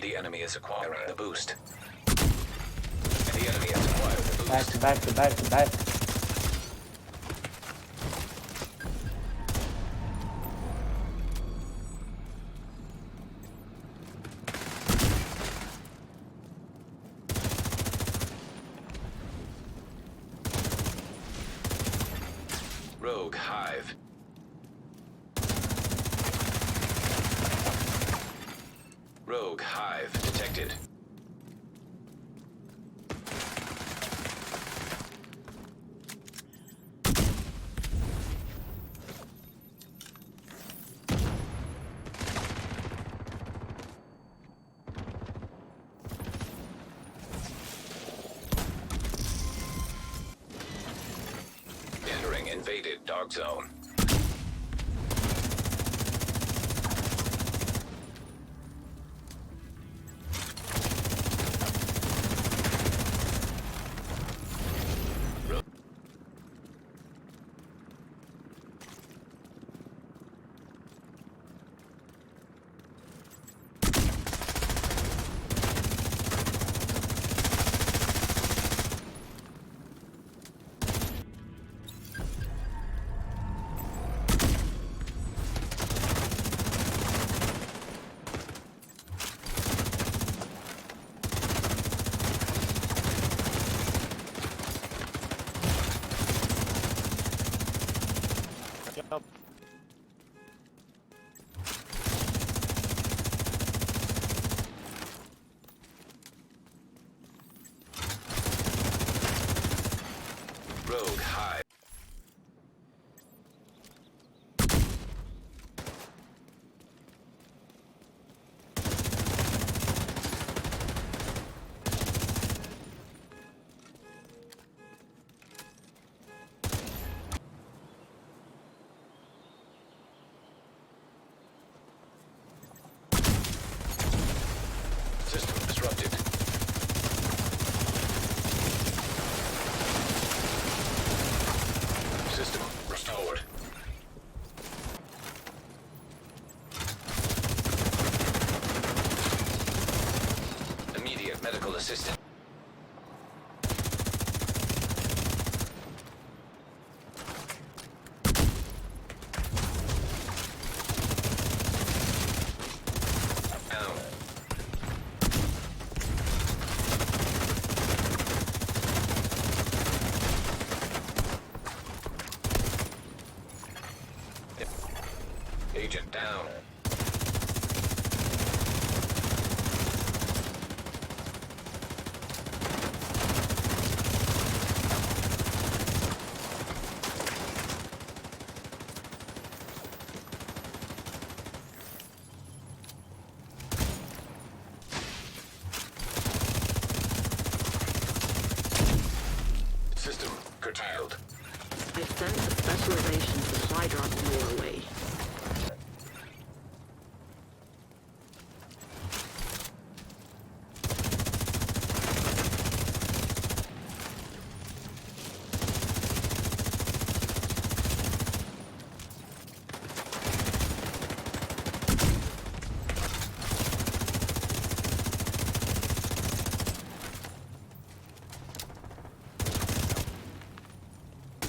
The enemy is acquiring the boost. The enemy has acquired the boost. Back to back to back to back. Rogue Hive. Rogue Hive detected. Entering invaded dog zone. Yup. Rogue Hive. System disrupted. System restored. Immediate medical assistance. Down. Agent down. System curtailed. I sent a specialization supply drop your way.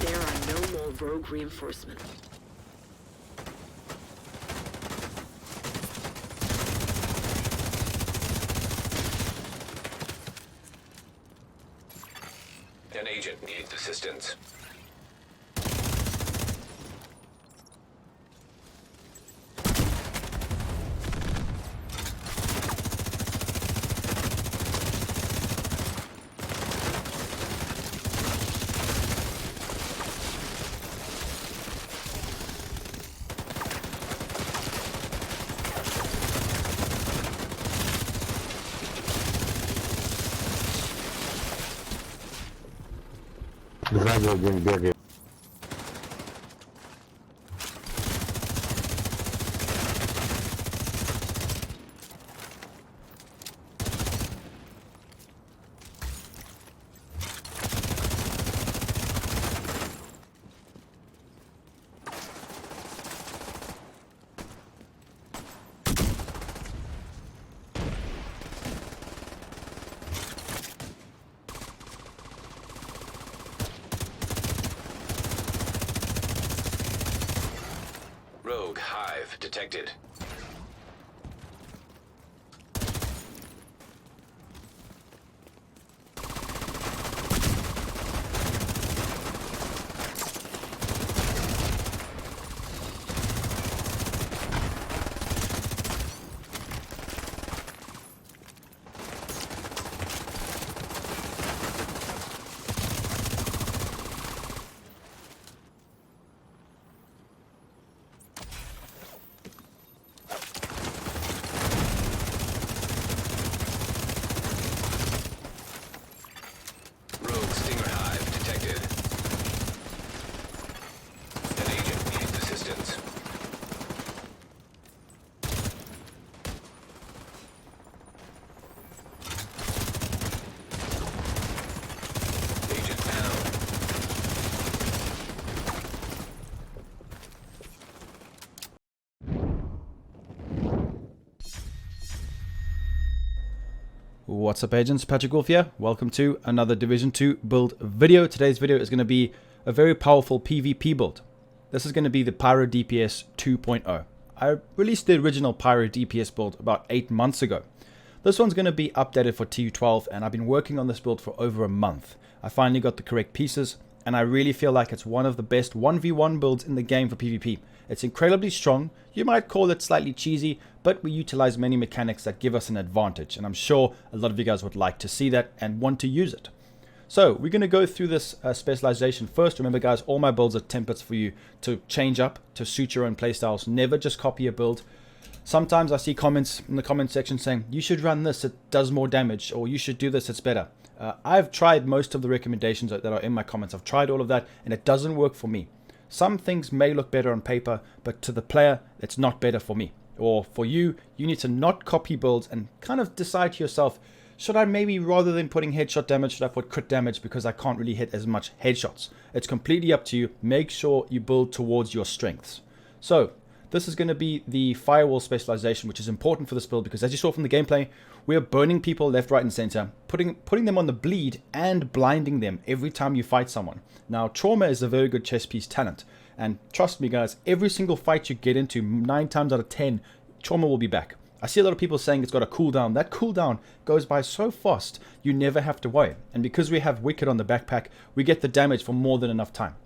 There are no more rogue reinforcements. An agent needs assistance. Сзади один бегает. Rogue hive detected. Rogue Stinger hive detected. An agent needs assistance. Agent down. What's up, agents? Patrick Wolf here. Welcome to another Division 2 build video. Today's video is going to be a very powerful PvP build. This is going to be the Pyro DPS 2.0. I released the original Pyro DPS build about 8 months ago. This one's going to be updated for TU12, and I've been working on this build for over a month. I finally got the correct pieces, and I really feel like it's one of the best 1v1 builds in the game for PvP. It's incredibly strong. You might call it slightly cheesy, but we utilize many mechanics that give us an advantage, and I'm sure a lot of you guys would like to see that and want to use it. So we're going to go through this specialization first. Remember, guys, all my builds are templates for you to change up to suit your own playstyles. Never just copy a build. Sometimes I see comments in the comment section saying, you should run this, it does more damage, or you should do this, it's better. I've tried most of the recommendations that are in my comments. I've tried all of that, and it doesn't work for me. Some things may look better on paper, but to the player, it's not better for me. Or for you, you need to not copy builds and kind of decide to yourself, should I maybe, rather than putting headshot damage, should I put crit damage because I can't really hit as much headshots? It's completely up to you. Make sure you build towards your strengths. So this is going to be the firewall specialization, which is important for this build because, as you saw from the gameplay, we are burning people left, right, and center, putting them on the bleed and blinding them every time you fight someone. Now, trauma is a very good chess piece talent, and trust me, guys, every single fight you get into, 9 times out of 10, trauma will be back. I see a lot of people saying it's got a cooldown. That cooldown goes by so fast, you never have to worry. And because we have Wicked on the backpack, we get the damage for more than enough time.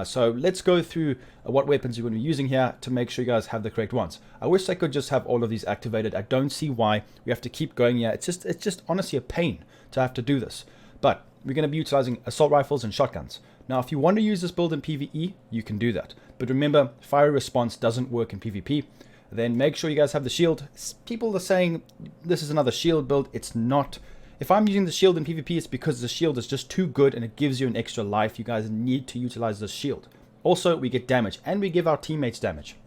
So let's go through what weapons you're going to be using here to make sure you guys have the correct ones. I wish I could just have all of these activated. I don't see why we have to keep going here. It's just honestly a pain to have to do this. But we're going to be utilizing assault rifles and shotguns. Now, if you want to use this build in PvE, you can do that. But remember, fire response doesn't work in PvP. Then make sure you guys have the shield. People are saying this is another shield build. It's not. If I'm using the shield in PvP, it's because the shield is just too good and it gives you an extra life. You guys need to utilize this shield. Also, we get damage and we give our teammates damage.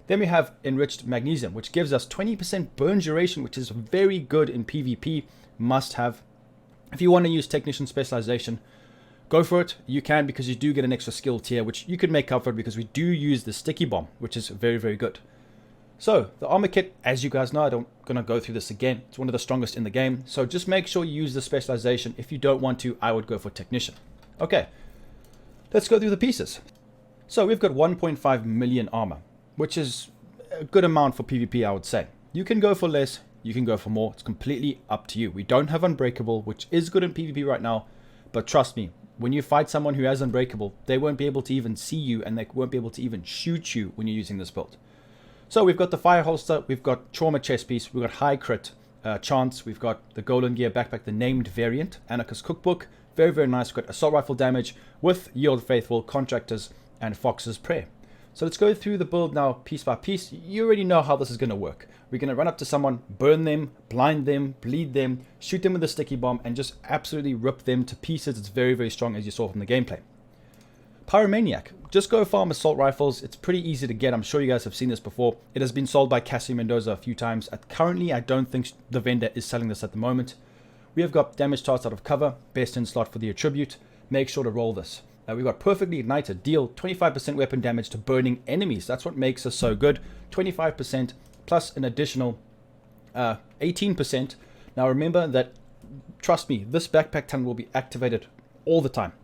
Then we have enriched magnesium, which gives us 20% burn duration, which is very good in PvP. Must have. If you want to use technician specialization, go for it. You can, because you do get an extra skill tier, which you could make up for it because we do use the sticky bomb, which is very, very good. So, the armor kit, as you guys know, I'm going to go through this again. It's one of the strongest in the game. So, just make sure you use the specialization. If you don't want to, I would go for technician. Okay, let's go through the pieces. So, we've got 1.5 million armor, which is a good amount for PvP, I would say. You can go for less, you can go for more. It's completely up to you. We don't have Unbreakable, which is good in PvP right now. But trust me, when you fight someone who has Unbreakable, they won't be able to even see you and they won't be able to even shoot you when you're using this build. So we've got the fire holster, we've got trauma chest piece, we've got high crit chance, we've got the golden gear backpack, the named variant, Anarchist cookbook, very, very nice. We've got assault rifle damage with Yield Faithful, Contractors, and Fox's Prayer. So let's go through the build now piece by piece. You already know how this is going to work. We're going to run up to someone, burn them, blind them, bleed them, shoot them with a sticky bomb, and just absolutely rip them to pieces. It's very, very strong, as you saw from the gameplay. Pyromaniac. Just go farm assault rifles. It's pretty easy to get. I'm sure you guys have seen this before. It has been sold by Cassie Mendoza a few times. Currently, I don't think the vendor is selling this at the moment. We have got damage starts out of cover, best in slot for the attribute. Make sure to roll this. We've got perfectly ignited. Deal 25% weapon damage to burning enemies. That's what makes us so good. 25% plus an additional 18%. Now remember that, trust me, this backpack talent will be activated all the time.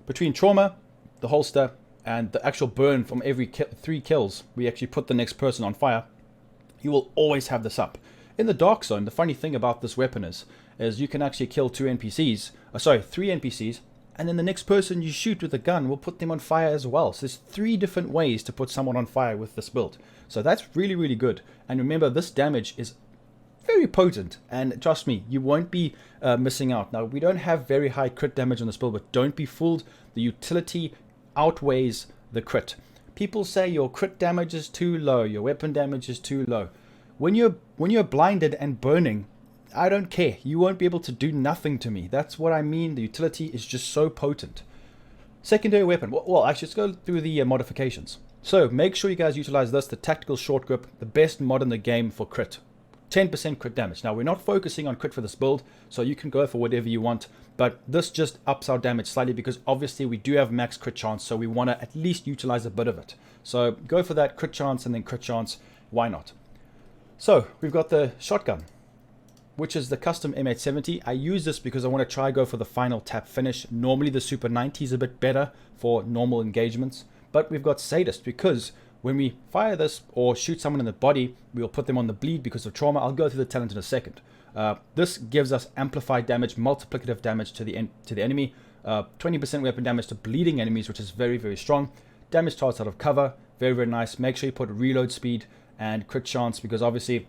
Between trauma, the holster, and the actual burn from every 3 kills, we actually put the next person on fire, you will always have this up. In the Dark Zone, the funny thing about this weapon is you can actually kill 3 NPCs, and then the next person you shoot with a gun will put them on fire as well. So there's 3 different ways to put someone on fire with this build. So that's really, really good. And remember, this damage is very potent, and trust me, you won't be missing out. Now, we don't have very high crit damage on this build, but don't be fooled. The utility outweighs the crit. People say your crit damage is too low, your weapon damage is too low. When you're blinded and burning, I don't care. You won't be able to do nothing to me. That's what I mean. The utility is just so potent. Secondary weapon. Well, actually, let's go through the modifications. So make sure you guys utilize this, the tactical short grip, the best mod in the game for crit. 10% crit damage. Now, we're not focusing on crit for this build, so you can go for whatever you want, but this just ups our damage slightly because obviously we do have max crit chance, so we want to at least utilize a bit of it. So go for that crit chance and then crit chance. Why not? So we've got the shotgun, which is the custom M870. I use this because I want to try go for the final tap finish. Normally the Super 90 is a bit better for normal engagements, but we've got Sadist because when we fire this or shoot someone in the body, we'll put them on the bleed because of trauma. I'll go through the talent in a second. This gives us amplified damage, multiplicative damage to the enemy, 20% weapon damage to bleeding enemies, which is very, very strong. Damage starts out of cover, very, very nice. Make sure you put reload speed and crit chance because obviously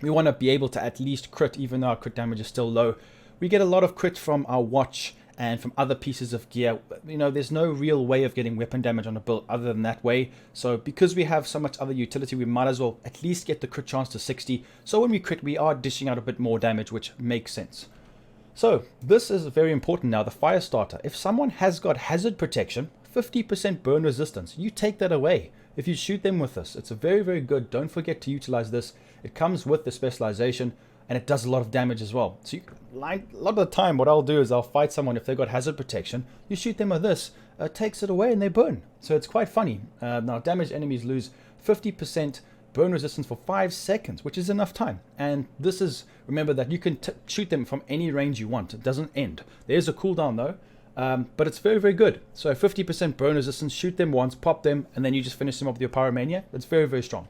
we want to be able to at least crit even though our crit damage is still low. We get a lot of crit from our watch and from other pieces of gear. You know, there's no real way of getting weapon damage on a build other than that way. So because we have so much other utility, we might as well at least get the crit chance to 60. So when we crit, we are dishing out a bit more damage, which makes sense. So this is very important now, the fire starter. If someone has got hazard protection, 50% burn resistance, you take that away if you shoot them with this. It's a very, very good. Don't forget to utilize this. It comes with the specialization and it does a lot of damage as well. So a lot of the time what I'll do is I'll fight someone. If they've got hazard protection, you shoot them with this, takes it away and they burn. So it's quite funny. Now damaged enemies lose 50% burn resistance for 5 seconds, which is enough time. And this is, remember that you can shoot them from any range you want. It doesn't end. There's a cooldown though, but it's very, very good. So 50% burn resistance, shoot them once, pop them, and then you just finish them off with your Pyromania. It's very, very strong.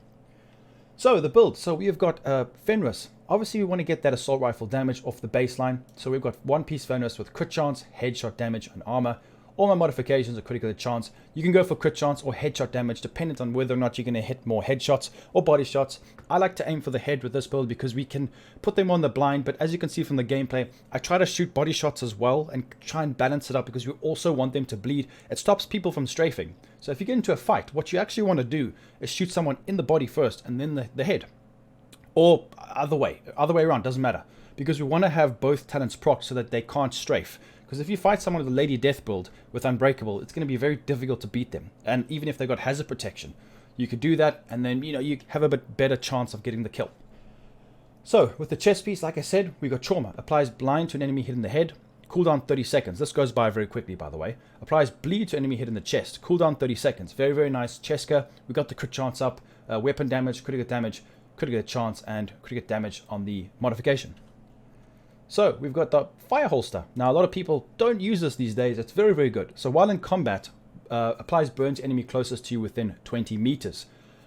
So the build, so we have got Fenris. Obviously we want to get that assault rifle damage off the baseline. So we've got one piece Fenris with crit chance, headshot damage, and armor. All my modifications are critical hit chance. You can go for crit chance or headshot damage dependent on whether or not you're going to hit more headshots or body shots. I like to aim for the head with this build because we can put them on the blind, but as you can see from the gameplay, I try to shoot body shots as well and try and balance it up because we also want them to bleed. It stops people from strafing. So if you get into a fight, what you actually want to do is shoot someone in the body first and then the head. Or other way around, doesn't matter. Because we want to have both talents proc so that they can't strafe. Because if you fight someone with a Lady Death build with Unbreakable, it's going to be very difficult to beat them. And even if they've got hazard protection, you could do that and then, you know, you have a bit better chance of getting the kill. So with the chest piece, like I said, we got trauma. Applies blind to an enemy hit in the head. Cooldown 30 seconds. This goes by very quickly, by the way. Applies bleed to enemy hit in the chest. Cooldown 30 seconds. Very, very nice. Cheska. We got the crit chance up. Weapon damage, critical damage, critical chance, and critical damage on the modification. So we've got the fire holster. Now a lot of people don't use this these days. It's very, very good. So while in combat, applies burn to enemy closest to you within 20 meters.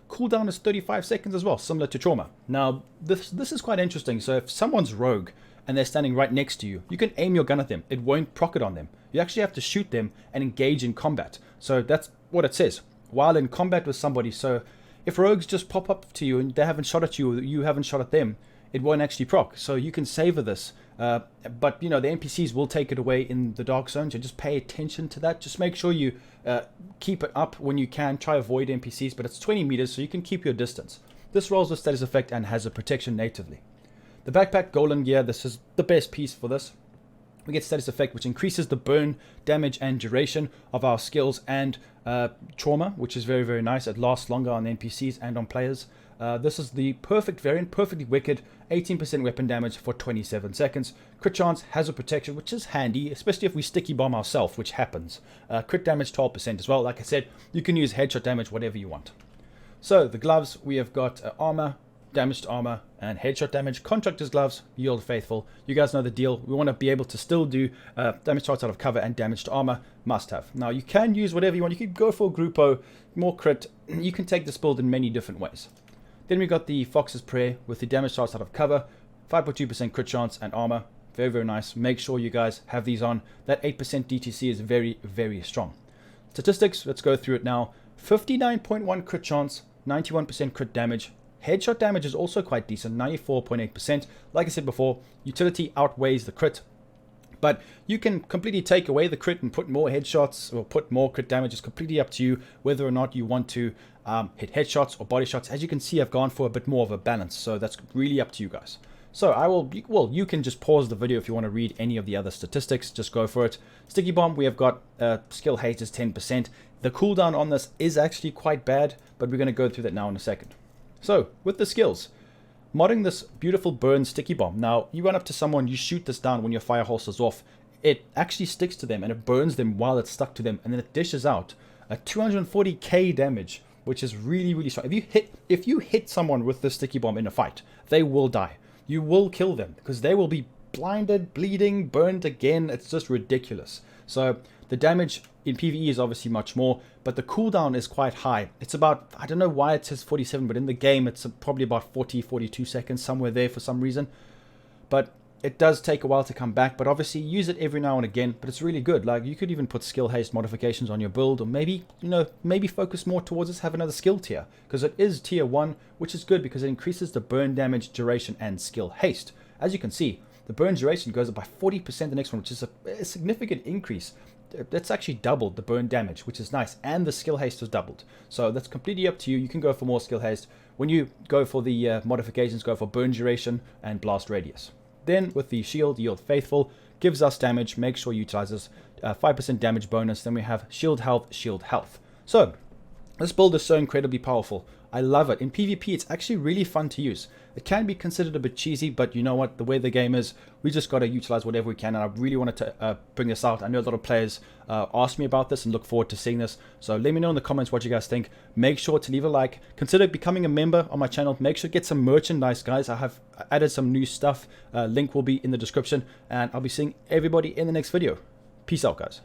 Cooldown is 35 seconds as well, similar to trauma. Now this is quite interesting. So if someone's rogue and they're standing right next to you, you can aim your gun at them. It won't proc it on them. You actually have to shoot them and engage in combat. So that's what it says. While in combat with somebody. So if rogues just pop up to you and they haven't shot at you, or you haven't shot at them, it won't actually proc. So you can savor this. But, you know, the NPCs will take it away in the Dark Zone. So just pay attention to that. Just make sure you keep it up when you can. Try avoid NPCs. But it's 20 meters, so you can keep your distance. This rolls with status effect and has a protection natively. The backpack golden gear, this is the best piece for this. We get status effect, which increases the burn, damage, and duration of our skills and trauma, which is very, very nice. It lasts longer on NPCs and on players. This is the perfect variant, perfectly wicked, 18% weapon damage for 27 seconds. Crit chance, hazard protection, which is handy, especially if we sticky bomb ourselves, which happens. Crit damage 12% as well. Like I said, you can use headshot damage, whatever you want. So the gloves, we have got armor, damaged armor, and headshot damage. Contractor's gloves, yield faithful. You guys know the deal. We want to be able to still do damage shots out of cover and damaged armor, must have. Now you can use whatever you want. You could go for Gruppo, more crit. You can take this build in many different ways. Then we got the Fox's Prayer with the damage shots out of cover, 5.2% crit chance and armor. Very, very nice. Make sure you guys have these on. That 8% DTC is very, very strong. Statistics, let's go through it now. 59.1 crit chance, 91% crit damage. Headshot damage is also quite decent, 94.8%. Like I said before, utility outweighs the crit. But you can completely take away the crit and put more headshots or put more crit damage. It's completely up to you whether or not you want to hit headshots or body shots. As you can see, I've gone for a bit more of a balance. So that's really up to you guys. So you can just pause the video if you want to read any of the other statistics. Just go for it. Sticky Bomb, we have got skill haste is 10%. The cooldown on this is actually quite bad, but we're going to go through that now in a second. So, with the skills, modding this beautiful burn Sticky Bomb. Now, you run up to someone, you shoot this down when your fire holster's off. It actually sticks to them and it burns them while it's stuck to them, and then it dishes out a 240k damage, which is really, really strong. If you hit someone with this Sticky Bomb in a fight, they will die. You will kill them because they will be blinded, bleeding, burned again. It's just ridiculous. So the damage in PvE is obviously much more, but the cooldown is quite high. It's about, I don't know why it says 47, but in the game it's probably about 40, 42 seconds, somewhere there for some reason. But it does take a while to come back, but obviously use it every now and again. But it's really good. Like, you could even put skill haste modifications on your build, or maybe, maybe focus more towards this, have another skill tier, because it is tier 1, which is good because it increases the burn damage, duration, and skill haste. As you can see, the burn duration goes up by 40% the next one, which is a significant increase. That's actually doubled the burn damage, which is nice, and the skill haste is doubled. So that's completely up to you. You can go for more skill haste. When you go for the modifications, go for burn duration and blast radius. Then with the shield, yield faithful, gives us damage. Make sure you utilize this 5% damage bonus. Then we have shield health, shield health. So this build is so incredibly powerful. I love it. In PvP, it's actually really fun to use. It can be considered a bit cheesy, but you know what? The way the game is, we just got to utilize whatever we can. And I really wanted to bring this out. I know a lot of players asked me about this and look forward to seeing this. So let me know in the comments what you guys think. Make sure to leave a like. Consider becoming a member on my channel. Make sure to get some merchandise, guys. I have added some new stuff. Link will be in the description. And I'll be seeing everybody in the next video. Peace out, guys.